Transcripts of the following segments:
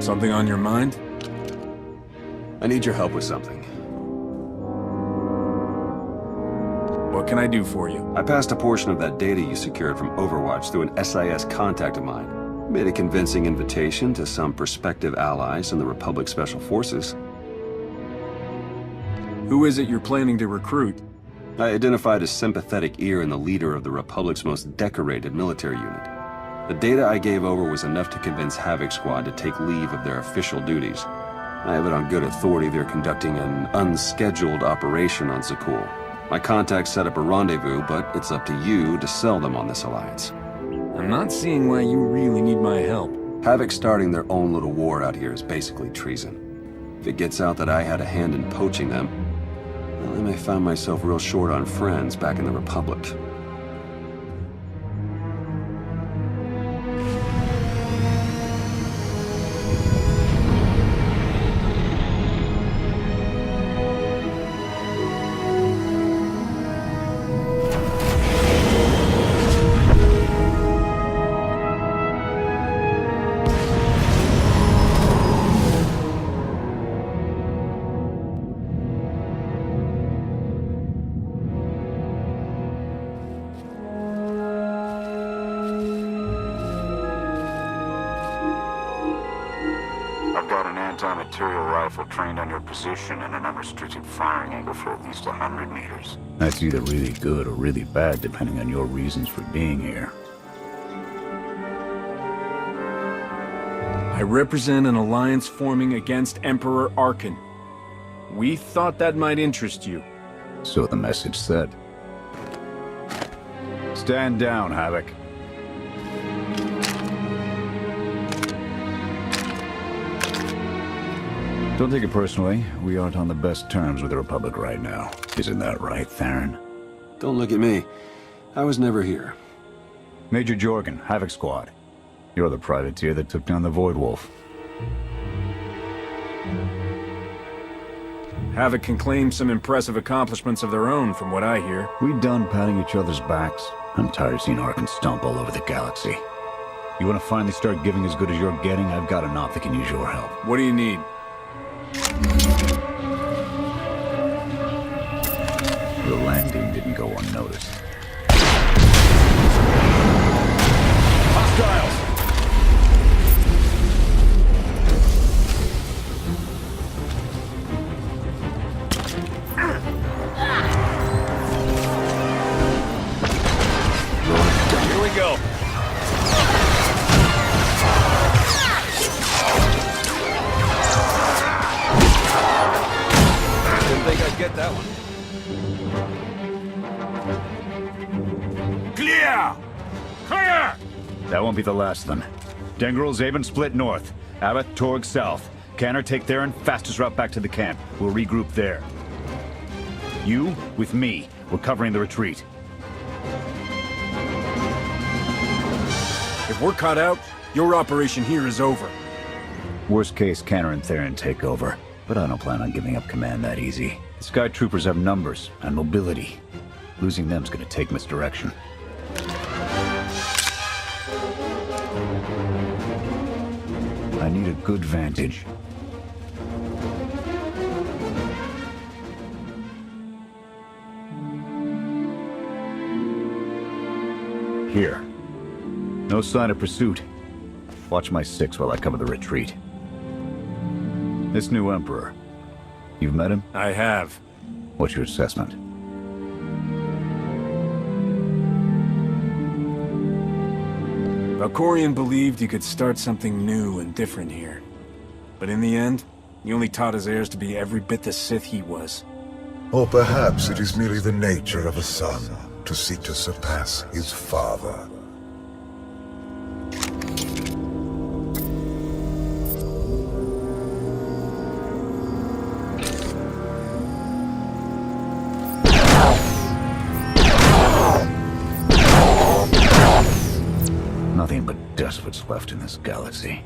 Something on your mind? I need your help with something. What can I do for you? I passed a portion of that data you secured from Overwatch through an SIS contact of mine. Made a convincing invitation to some prospective allies in the Republic Special Forces. Who is it you're planning to recruit? I identified a sympathetic ear in the leader of the Republic's most decorated military unit. The data I gave over was enough to convince Havoc Squad to take leave of their official duties. I have it on good authority they're conducting an unscheduled operation on Zakul. My contacts set up a rendezvous, but it's up to you to sell them on this alliance. I'm not seeing why you really need my help. Havoc starting their own little war out here is basically treason. If it gets out that I had a hand in poaching them, well, I may find myself real short on friends back in the Republic. I've got an anti-material rifle trained on your position and an unrestricted firing angle for at least 100 meters. That's either really good or really bad, depending on your reasons for being here. I represent an alliance forming against Emperor Arkan. We thought that might interest you. So the message said. Stand down, Havoc. Don't take it personally. We aren't on the best terms with the Republic right now. Isn't that right, Theron? Don't look at me. I was never here. Major Jorgen, Havoc Squad. You're the privateer that took down the Void Wolf. Havoc can claim some impressive accomplishments of their own, from what I hear. We done patting each other's backs? I'm tired of seeing Arkan stomp all over the galaxy. You want to finally start giving as good as you're getting? I've got a knot that can use your help. What do you need? The landing didn't go unnoticed. Hostiles! Here we go. Didn't think I'd get that one. Clear! Clear! That won't be the last of them. Dengrel, Zaven split north. Abbott, Torg south. Canner take Theron, fastest route back to the camp. We'll regroup there. You, with me. We're covering the retreat. If we're caught out, your operation here is over. Worst case, Canner and Theron take over. But I don't plan on giving up command that easy. The Sky Troopers have numbers and mobility. Losing them's gonna take misdirection. I need a good vantage. Here. No sign of pursuit. Watch my six while I cover the retreat. This new Emperor. You've met him? I have. What's your assessment? Valkorion believed he could start something new and different here. But in the end, he only taught his heirs to be every bit the Sith he was. Or perhaps it is merely the nature of a son to seek to surpass his father. Nothing but dust what's left in this galaxy.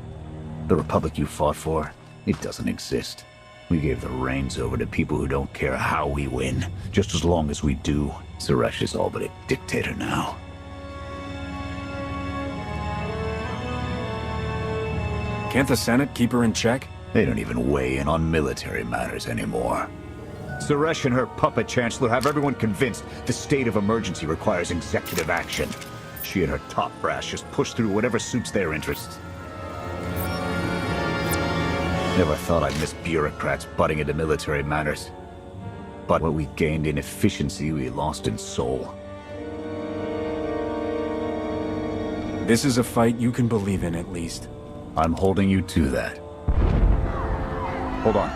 The Republic you fought for, it doesn't exist. We gave the reins over to people who don't care how we win, just as long as we do. Suresh is all but a dictator now. Can't the Senate keep her in check? They don't even weigh in on military matters anymore. Suresh and her puppet chancellor have everyone convinced the state of emergency requires executive action. She and her top brass just push through whatever suits their interests. Never thought I'd miss bureaucrats butting into military matters. But what we gained in efficiency, we lost in soul. This is a fight you can believe in, at least. I'm holding you to that. Hold on.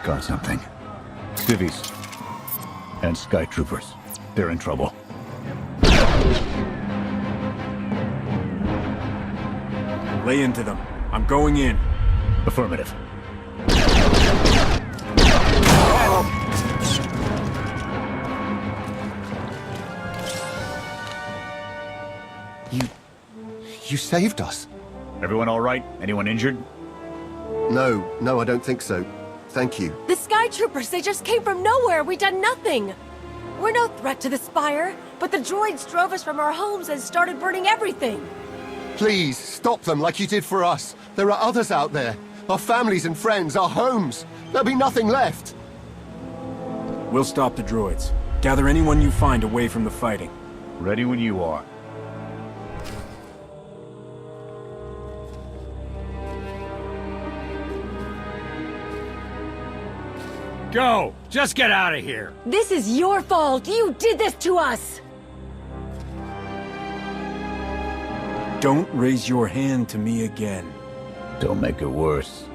Got something. Civvies. And Sky Troopers. They're in trouble. Lay into them. I'm going in. Affirmative. You saved us. Everyone all right? Anyone injured? No, I don't think so. Thank you. The Sky Troopers, they just came from nowhere. We done nothing. We're no threat to the Spire, but the droids drove us from our homes and started burning everything. Please, stop them like you did for us. There are others out there. Our families and friends, our homes. There'll be nothing left. We'll stop the droids. Gather anyone you find away from the fighting. Ready when you are. Go! Just get out of here! This is your fault. You did this to us. Don't raise your hand to me again. Don't make it worse.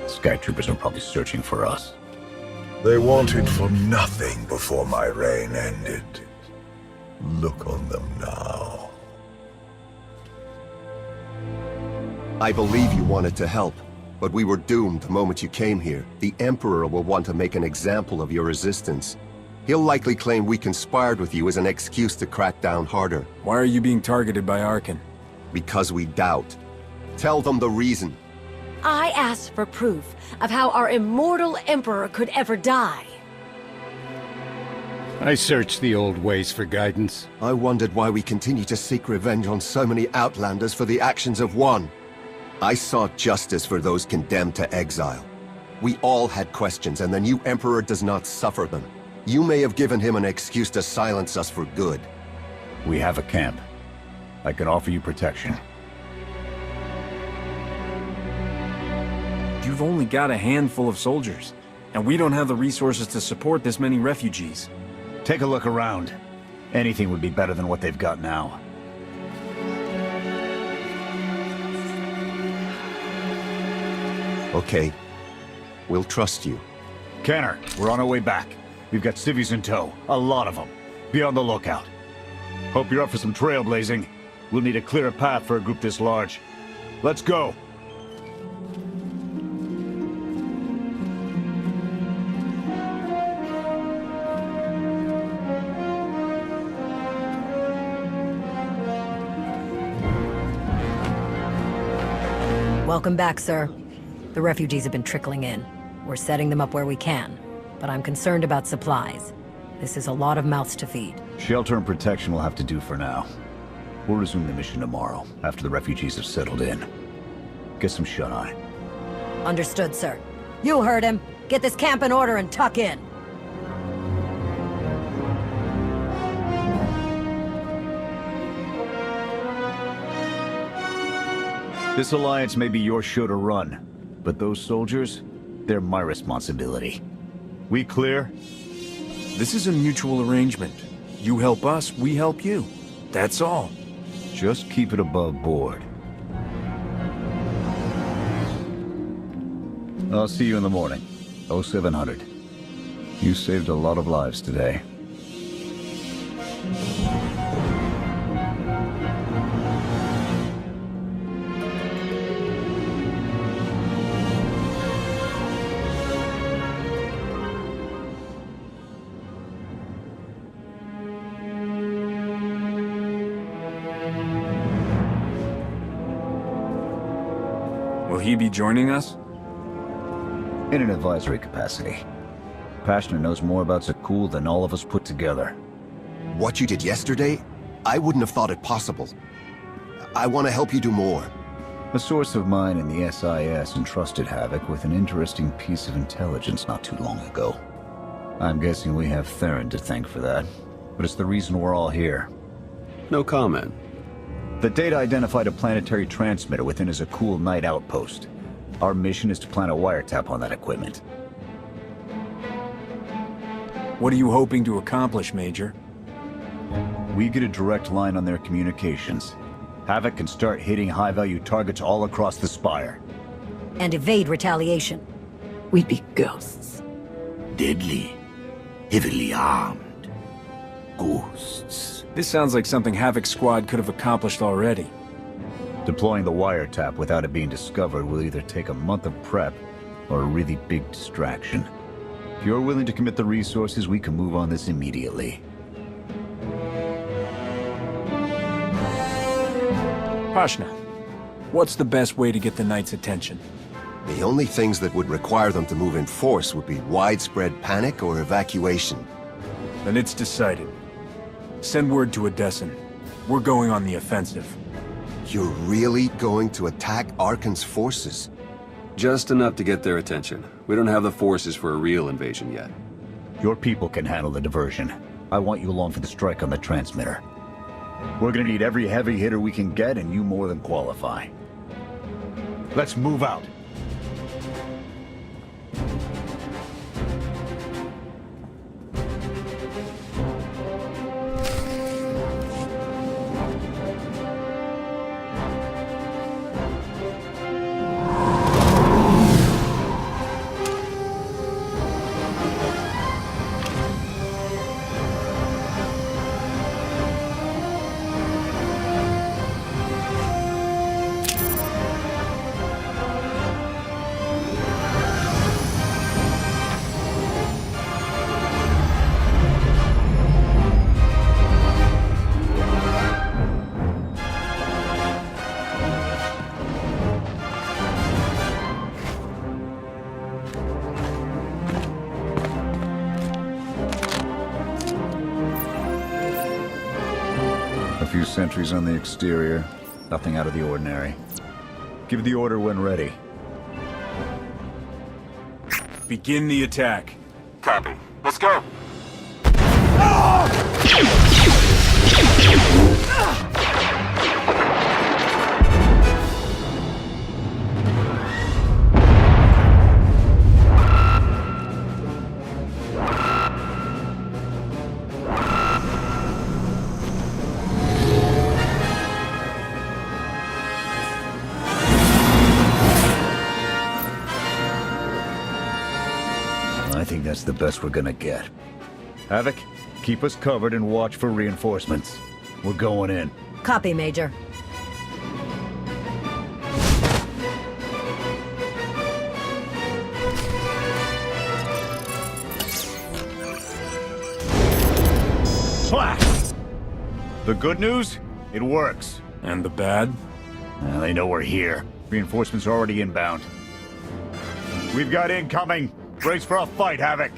Sky Troopers are probably searching for us. They wanted for nothing before my reign ended. Look on them now. I believe you wanted to help, but we were doomed the moment you came here. The Emperor will want to make an example of your resistance. He'll likely claim we conspired with you as an excuse to crack down harder. Why are you being targeted by Arkan? Because we doubt. Tell them the reason. I asked for proof of how our immortal Emperor could ever die. I searched the old ways for guidance. I wondered why we continue to seek revenge on so many Outlanders for the actions of one. I sought justice for those condemned to exile. We all had questions, and the new Emperor does not suffer them. You may have given him an excuse to silence us for good. We have a camp. I can offer you protection. You've only got a handful of soldiers, and we don't have the resources to support this many refugees. Take a look around. Anything would be better than what they've got now. Okay. We'll trust you. Kenner, we're on our way back. We've got civvies in tow. A lot of them. Be on the lookout. Hope you're up for some trailblazing. We'll need a clearer path for a group this large. Let's go! Welcome back, sir. The refugees have been trickling in. We're setting them up where we can, but I'm concerned about supplies. This is a lot of mouths to feed. Shelter and protection will have to do for now. We'll resume the mission tomorrow, after the refugees have settled in. Get some shut-eye. Understood, sir. You heard him. Get this camp in order and tuck in. This alliance may be your show to run, but those soldiers, they're my responsibility. We clear? This is a mutual arrangement. You help us, we help you. That's all. Just keep it above board. I'll see you in the morning. 0700. You saved a lot of lives today. Will he be joining us? In an advisory capacity. Pashner knows more about Zakul than all of us put together. What you did yesterday, I wouldn't have thought it possible. I want to help you do more. A source of mine in the SIS entrusted Havoc with an interesting piece of intelligence not too long ago. I'm guessing we have Theron to thank for that, but it's the reason we're all here. No comment. The data identified a planetary transmitter within his Akul Night outpost. Our mission is to plant a wiretap on that equipment. What are you hoping to accomplish, Major? We get a direct line on their communications. Havoc can start hitting high-value targets all across the Spire. And evade retaliation. We'd be ghosts. Deadly. Heavily armed. Ghosts. This sounds like something Havoc's squad could have accomplished already. Deploying the wiretap without it being discovered will either take a month of prep or a really big distraction. If you're willing to commit the resources, we can move on this immediately. Pashna, what's the best way to get the Knight's attention? The only things that would require them to move in force would be widespread panic or evacuation. Then it's decided. Send word to Odessen. We're going on the offensive. You're really going to attack Arkan's forces? Just enough to get their attention. We don't have the forces for a real invasion yet. Your people can handle the diversion. I want you along for the strike on the transmitter. We're gonna need every heavy hitter we can get, and you more than qualify. Let's move out. A few sentries on the exterior. Nothing out of the ordinary. Give the order when ready. Begin the attack. Copy. Let's go! I think that's the best we're gonna get. Havoc, keep us covered and watch for reinforcements. We're going in. Copy, Major. Blast! The good news? It works. And the bad? They know we're here. Reinforcements are already inbound. We've got incoming! Brace for a fight, Havoc!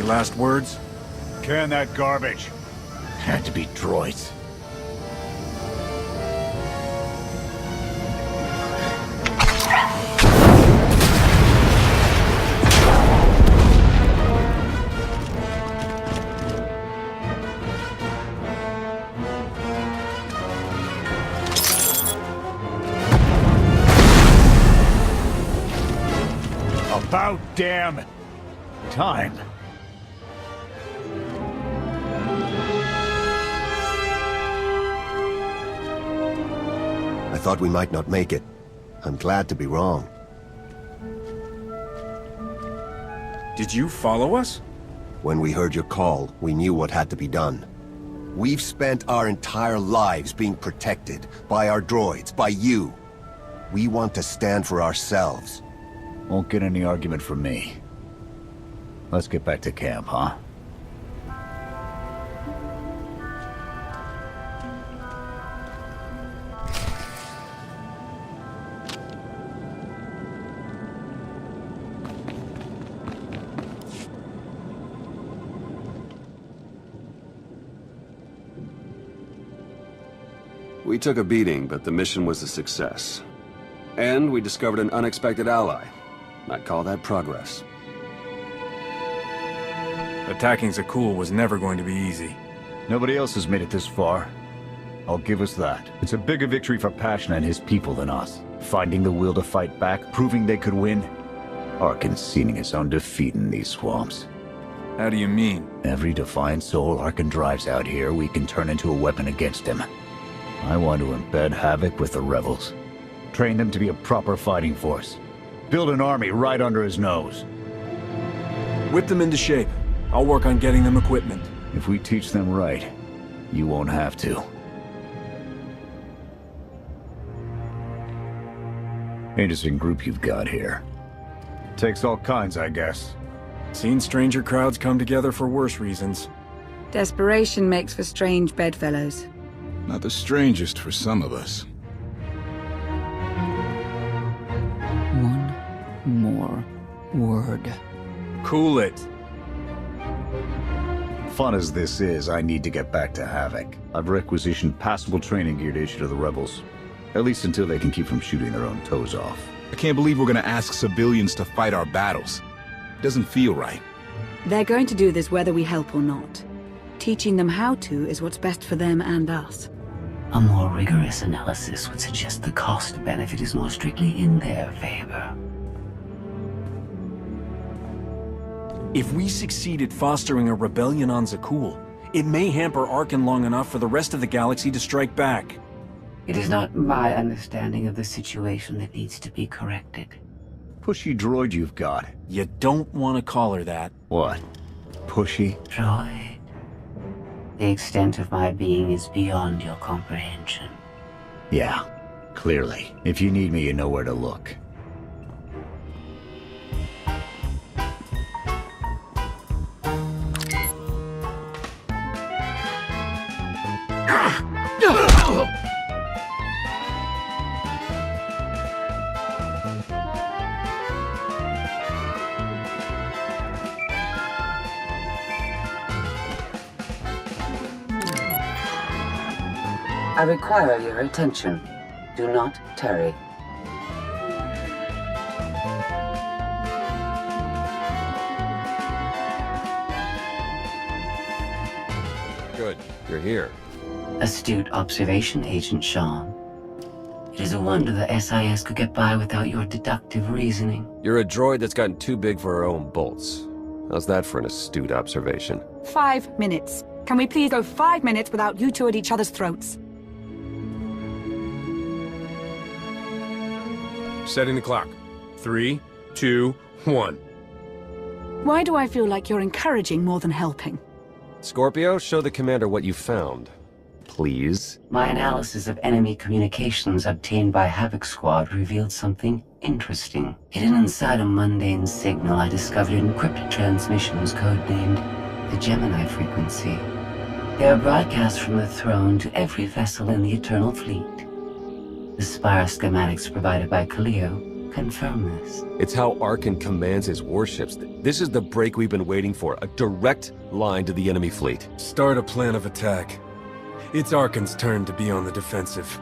Last words? Can that garbage. Had to be droids. About damn time. I thought we might not make it. I'm glad to be wrong. Did you follow us? When we heard your call, we knew what had to be done. We've spent our entire lives being protected by our droids, by you. We want to stand for ourselves. Won't get any argument from me. Let's get back to camp, huh? We took a beating, but the mission was a success. And we discovered an unexpected ally. I'd call that progress. Attacking Zakul was never going to be easy. Nobody else has made it this far. I'll give us that. It's a bigger victory for Passion and his people than us. Finding the will to fight back, proving they could win. Or conceding his own defeat in these swamps. How do you mean? Every defiant soul Arkan drives out here, we can turn into a weapon against him. I want to embed Havoc with the rebels. Train them to be a proper fighting force. Build an army right under his nose. Whip them into shape. I'll work on getting them equipment. If we teach them right, you won't have to. Interesting group you've got here. Takes all kinds, I guess. Seen stranger crowds come together for worse reasons. Desperation makes for strange bedfellows. Not the strangest for some of us. One more word. Cool it. Fun as this is, I need to get back to Havoc. I've requisitioned passable training gear to issue to the rebels. At least until they can keep from shooting their own toes off. I can't believe we're gonna ask civilians to fight our battles. Doesn't feel right. They're going to do this whether we help or not. Teaching them how to is what's best for them and us. A more rigorous analysis would suggest the cost-benefit is more strictly in their favor. If we succeed at fostering a rebellion on Zakul, it may hamper Arkan long enough for the rest of the galaxy to strike back. It is not my understanding of the situation that needs to be corrected. Pushy droid you've got. You don't want to call her that. What? Pushy? Droid. The extent of my being is beyond your comprehension. Yeah, clearly. If you need me, you know where to look. I require your attention. Do not tarry. Good. You're here. Astute observation, Agent Shawn. It is a wonder the SIS could get by without your deductive reasoning. You're a droid that's gotten too big for her own bolts. How's that for an astute observation? 5 minutes. Can we please go 5 minutes without you two at each other's throats? Setting the clock. 3, 2, 1. Why do I feel like you're encouraging more than helping? Scorpio, show the commander what you found. Please. My analysis of enemy communications obtained by Havoc Squad revealed something interesting. Hidden inside a mundane signal, I discovered encrypted transmissions codenamed the Gemini frequency. They are broadcast from the throne to every vessel in the Eternal Fleet. The Spire schematics provided by Kaleo confirm this. It's how Arkan commands his warships. This is the break we've been waiting for. A direct line to the enemy fleet. Start a plan of attack. It's Arkan's turn to be on the defensive.